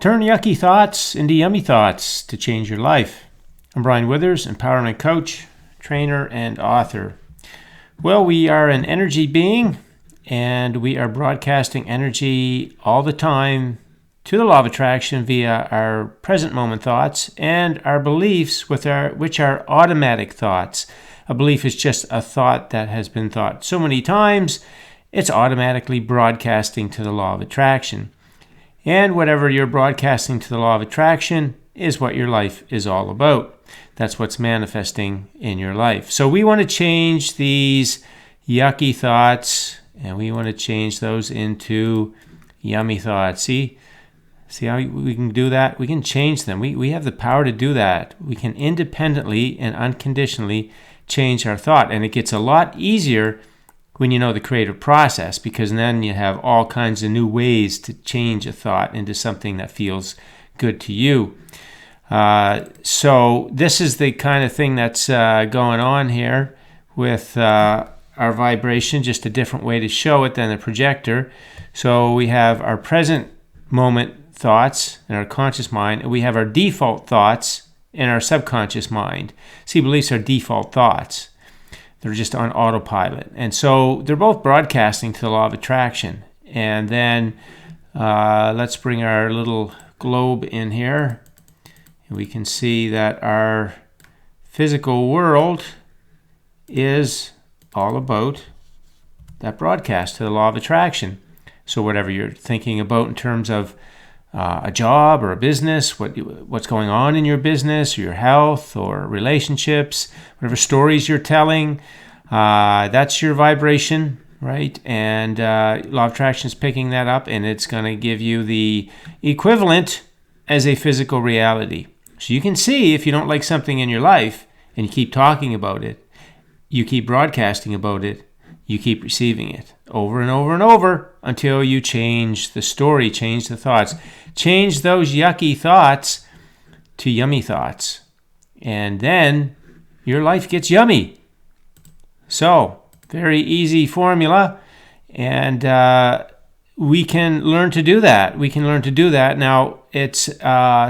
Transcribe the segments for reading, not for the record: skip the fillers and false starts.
Turn yucky thoughts into yummy thoughts to change your life. I'm Brian Withers, empowerment coach, trainer, and author. Well, we are an energy being, and we are broadcasting energy all the time to the law of attraction via our present moment thoughts and our beliefs, which are automatic thoughts. A belief is just a thought that has been thought so many times, it's automatically broadcasting to the law of attraction. And whatever you're broadcasting to the law of attraction is what your life is all about. That's what's manifesting in your life. So we want to change these yucky thoughts, and we want to change those into yummy thoughts. See how we can do that? We can change them. We have the power to do that. We can independently and unconditionally change our thought. And it gets a lot easier when you know the creative process, because then you have all kinds of new ways to change a thought into something that feels good to you. So this is the kind of thing that's going on here with our vibration, just a different way to show it than the projector. So we have our present moment thoughts in our conscious mind, and we have our default thoughts in our subconscious mind. See, beliefs are default thoughts. They're just on autopilot. And so they're both broadcasting to the law of attraction. And then let's bring our little globe in here. And we can see that our physical world is all about that broadcast to the law of attraction. So whatever you're thinking about in terms of a job or a business, what's going on in your business or your health or relationships, whatever stories you're telling, that's your vibration, right? And law of attraction is picking that up, and it's going to give you the equivalent as a physical reality. So you can see if you don't like something in your life and you keep talking about it, you keep broadcasting about it, you keep receiving it over and over and over until you change the story, change the thoughts. Change those yucky thoughts to yummy thoughts. And then your life gets yummy. So, very easy formula. And we can learn to do that. Now, it's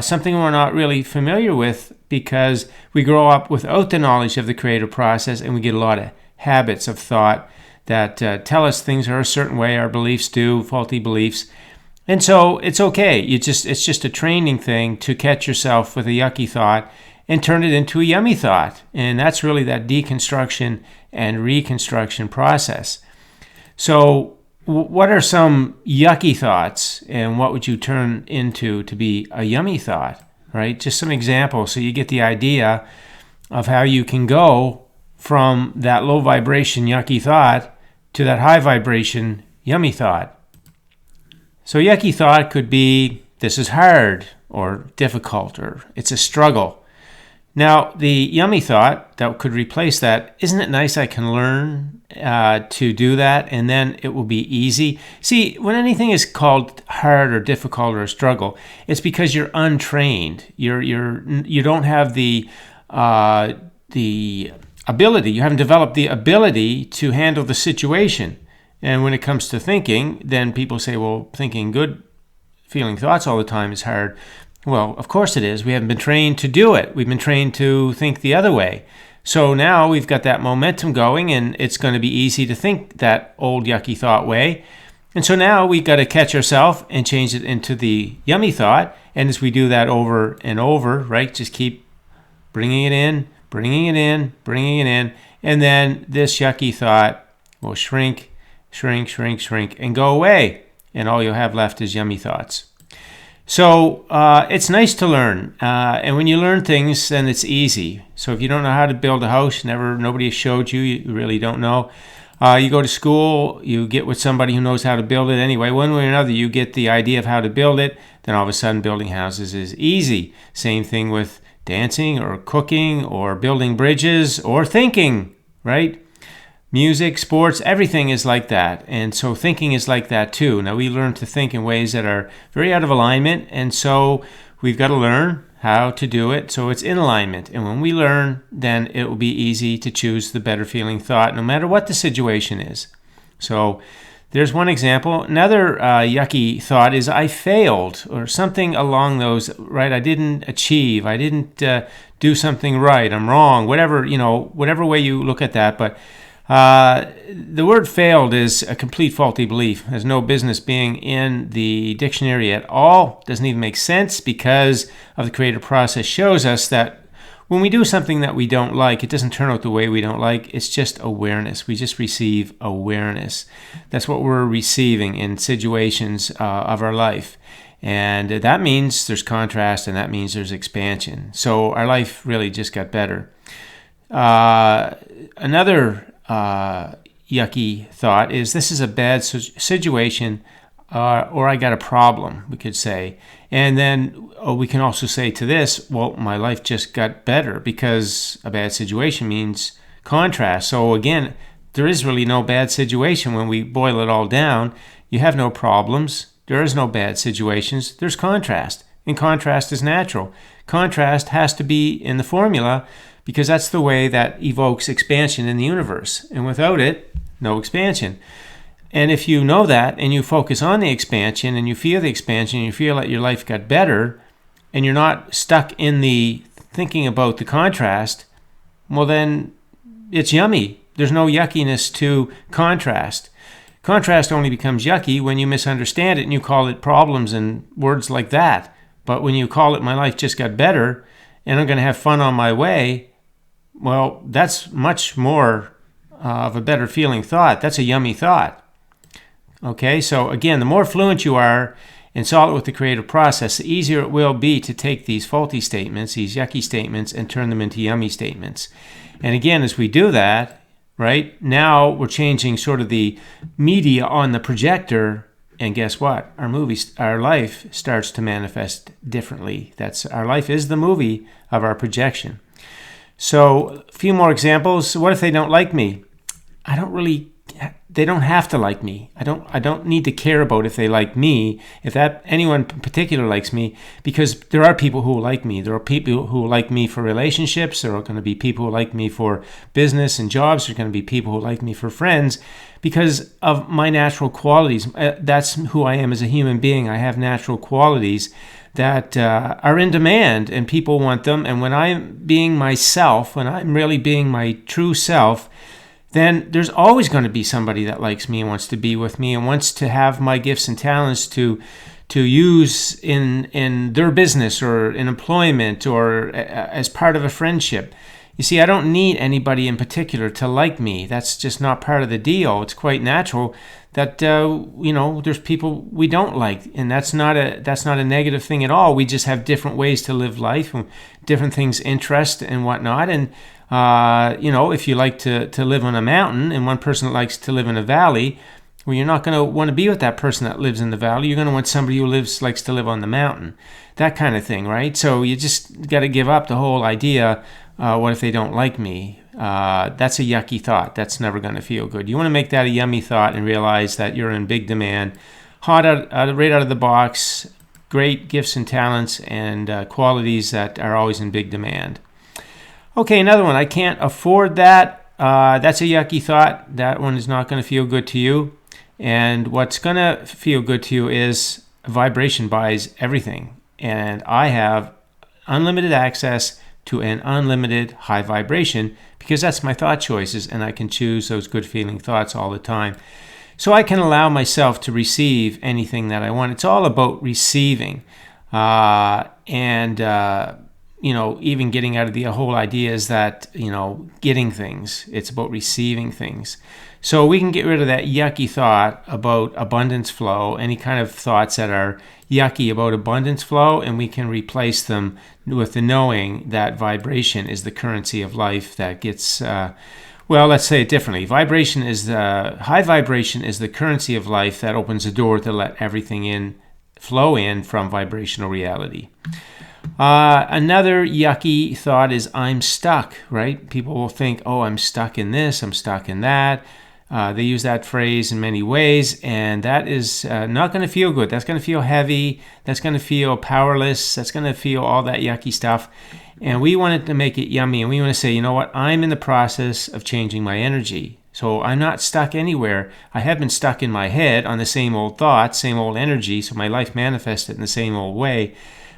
something we're not really familiar with because we grow up without the knowledge of the creative process, and we get a lot of habits of thought that tell us things are a certain way. Our beliefs do, faulty beliefs. And so it's okay. It's just a training thing to catch yourself with a yucky thought and turn it into a yummy thought. And that's really that deconstruction and reconstruction process. So what are some yucky thoughts, and what would you turn into to be a yummy thought, right? Just some examples so you get the idea of how you can go from that low vibration yucky thought to that high vibration yummy thought. So yucky thought could be, this is hard or difficult or it's a struggle. Now, the yummy thought that could replace that, isn't it nice I can learn to do that and then it will be easy? See, when anything is called hard or difficult or a struggle, it's because you're untrained. You don't have the ability, you haven't developed the ability to handle the situation. And when it comes to thinking, then people say, well, thinking good feeling thoughts all the time is hard. Well, of course it is. We haven't been trained to do it. We've been trained to think the other way. So now we've got that momentum going, and it's going to be easy to think that old yucky thought way. And so now we've got to catch ourselves and change it into the yummy thought. And as we do that over and over, right, just keep bringing it in, and then this yucky thought will shrink, and go away. And all you'll have left is yummy thoughts. So it's nice to learn. And when you learn things, then it's easy. So if you don't know how to build a house, nobody has showed you, you really don't know. You go to school, you get with somebody who knows how to build it anyway. One way or another, you get the idea of how to build it. Then all of a sudden, building houses is easy. Same thing with dancing or cooking or building bridges or thinking, right? Music, sports, everything is like that. And so thinking is like that too. Now we learn to think in ways that are very out of alignment. And so we've got to learn how to do it so it's in alignment. And when we learn, then it will be easy to choose the better feeling thought no matter what the situation is. So There's one example. Another yucky thought is I failed, or something along those, right? I didn't achieve. I didn't do something right. I'm wrong. Whatever way you look at that. But the word failed is a complete faulty belief. Has no business being in the dictionary at all. Doesn't even make sense, because of the creative process shows us that when we do something that we don't like, it doesn't turn out the way we don't like. It's just awareness. We just receive awareness. That's what we're receiving in situations of our life. And that means there's contrast, and that means there's expansion. So our life really just got better. Another yucky thought is this is a bad situation, or I got a problem, we could say. And then we can also say to this, well, my life just got better, because a bad situation means contrast. So again, there is really no bad situation when we boil it all down. You have no problems. There is no bad situations. There's contrast. And contrast is natural. Contrast has to be in the formula, because that's the way that evokes expansion in the universe. And without it, no expansion. And if you know that, and you focus on the expansion, and you feel the expansion, and you feel that your life got better, and you're not stuck in the thinking about the contrast, well then it's yummy. There's no yuckiness to contrast. Contrast only becomes yucky when you misunderstand it and you call it problems and words like that. But when you call it my life just got better, and I'm going to have fun on my way, well, that's much more of a better feeling thought. That's a yummy thought. Okay, so again, the more fluent you are in solid with the creative process, the easier it will be to take these faulty statements, these yucky statements, and turn them into yummy statements. And again, as we do that, right, now we're changing sort of the media on the projector, and guess what? Our life starts to manifest differently. Our life is the movie of our projection. So a few more examples. What if they don't like me? They don't have to like me. I don't need to care about if they like me, if that anyone in particular likes me, because there are people who like me. There are people who like me for relationships. There are going to be people who like me for business and jobs. There are going to be people who like me for friends, because of my natural qualities. That's who I am as a human being. I have natural qualities that are in demand, and people want them. And when I'm being myself, when I'm really being my true self, then there's always going to be somebody that likes me and wants to be with me and wants to have my gifts and talents to use in their business or in employment or as part of a friendship. You see, I don't need anybody in particular to like me. That's just not part of the deal. It's quite natural that there's people we don't like, and that's not a negative thing at all. We just have different ways to live life, and different things interest and whatnot. And if you like to live on a mountain and one person likes to live in a valley, well, you're not going to want to be with that person that lives in the valley. You're going to want somebody who likes to live on the mountain, that kind of thing, right? So you just got to give up the whole idea. What if they don't like me? That's a yucky thought. That's never going to feel good. You want to make that a yummy thought and realize that you're in big demand, right out of the box, great gifts and talents and qualities that are always in big demand. Okay, another one. I can't afford that. That's a yucky thought. That one is not going to feel good to you. And what's going to feel good to you is vibration buys everything. And I have unlimited access to an unlimited high vibration, because that's my thought choices, and I can choose those good feeling thoughts all the time. So I can allow myself to receive anything that I want. It's all about receiving. Even getting out of the whole idea is that, getting things. It's about receiving things. So we can get rid of that yucky thought about abundance flow, any kind of thoughts that are yucky about abundance flow, and we can replace them with the knowing that vibration is the currency of life that gets, let's say it differently. High vibration is the currency of life that opens the door to let everything flow in from vibrational reality. Another yucky thought is I'm stuck, right? People will think, I'm stuck in this, I'm stuck in that. They use that phrase in many ways, and that is not going to feel good. That's going to feel heavy. That's going to feel powerless. That's going to feel all that yucky stuff. And we want to make it yummy, and we want to say, you know what? I'm in the process of changing my energy. So I'm not stuck anywhere. I have been stuck in my head on the same old thoughts, same old energy, so my life manifested in the same old way.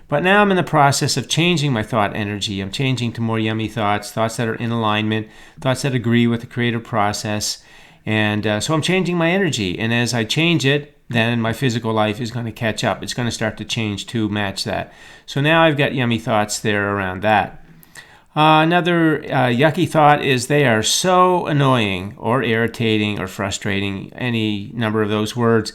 But now I'm in the process of changing my thought energy. I'm changing to more yummy thoughts, thoughts that are in alignment, thoughts that agree with the creative process. And so I'm changing my energy. And as I change it, then my physical life is going to catch up. It's going to start to change to match that. So now I've got yummy thoughts there around that. Another yucky thought is they are so annoying or irritating or frustrating, any number of those words.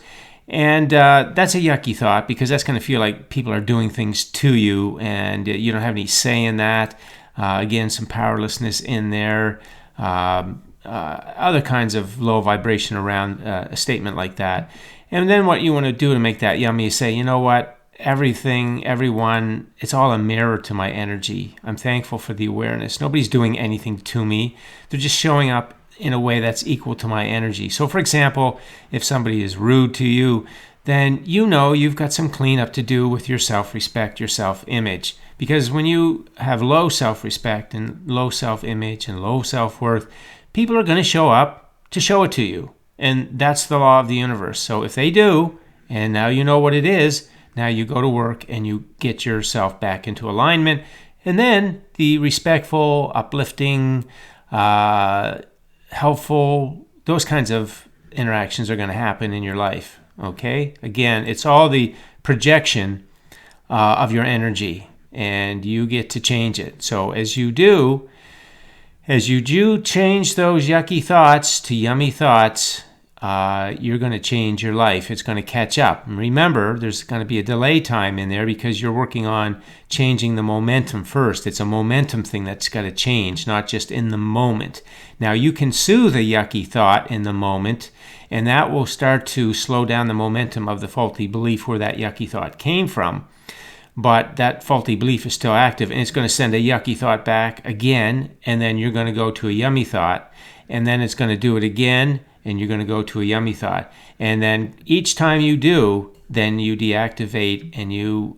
And that's a yucky thought because that's going to feel like people are doing things to you and you don't have any say in that. Again, some powerlessness in there. Other kinds of low vibration around a statement like that. And then what you want to do to make that yummy is say, you know what? Everything, everyone, it's all a mirror to my energy. I'm thankful for the awareness. Nobody's doing anything to me. They're just showing up in a way that's equal to my energy. So for example, if somebody is rude to you, then you know you've got some cleanup to do with your self-respect, your self-image. Because when you have low self-respect and low self-image and low self-worth, people are going to show up to show it to you. And that's the law of the universe. So if they do, and now you know what it is, now you go to work and you get yourself back into alignment. And then the respectful, uplifting, helpful, those kinds of interactions are going to happen in your life. Okay? Again, it's all the projection of your energy, and you get to change it. So as you do change those yucky thoughts to yummy thoughts, you're going to change your life. It's going to catch up. And remember, there's going to be a delay time in there because you're working on changing the momentum first. It's a momentum thing that's got to change, not just in the moment. Now, you can soothe a yucky thought in the moment, and that will start to slow down the momentum of the faulty belief where that yucky thought came from. But that faulty belief is still active, and it's going to send a yucky thought back again, and then you're going to go to a yummy thought, and then it's going to do it again, and you're going to go to a yummy thought. And then each time you do, then you deactivate and you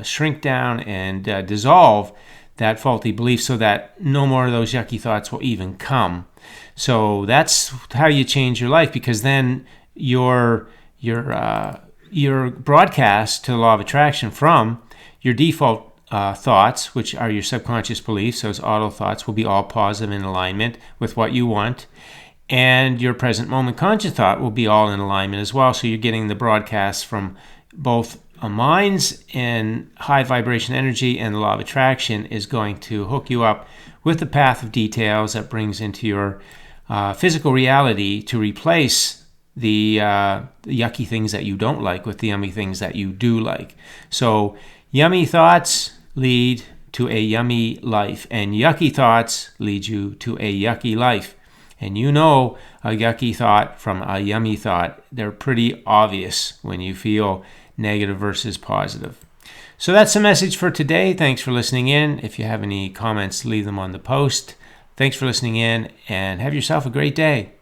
shrink down and dissolve that faulty belief so that no more of those yucky thoughts will even come. So that's how you change your life, because then your broadcast to the law of attraction from your default thoughts, which are your subconscious beliefs, those auto thoughts, will be all positive in alignment with what you want. And your present moment conscious thought will be all in alignment as well. So you're getting the broadcast from both a mind's and high vibration energy, and the law of attraction is going to hook you up with the path of details that brings into your physical reality to replace the yucky things that you don't like with the yummy things that you do like. So yummy thoughts lead to a yummy life, and yucky thoughts lead you to a yucky life. And you know a yucky thought from a yummy thought. They're pretty obvious when you feel negative versus positive. So that's the message for today. Thanks for listening in. If you have any comments, leave them on the post. Thanks for listening in, and have yourself a great day.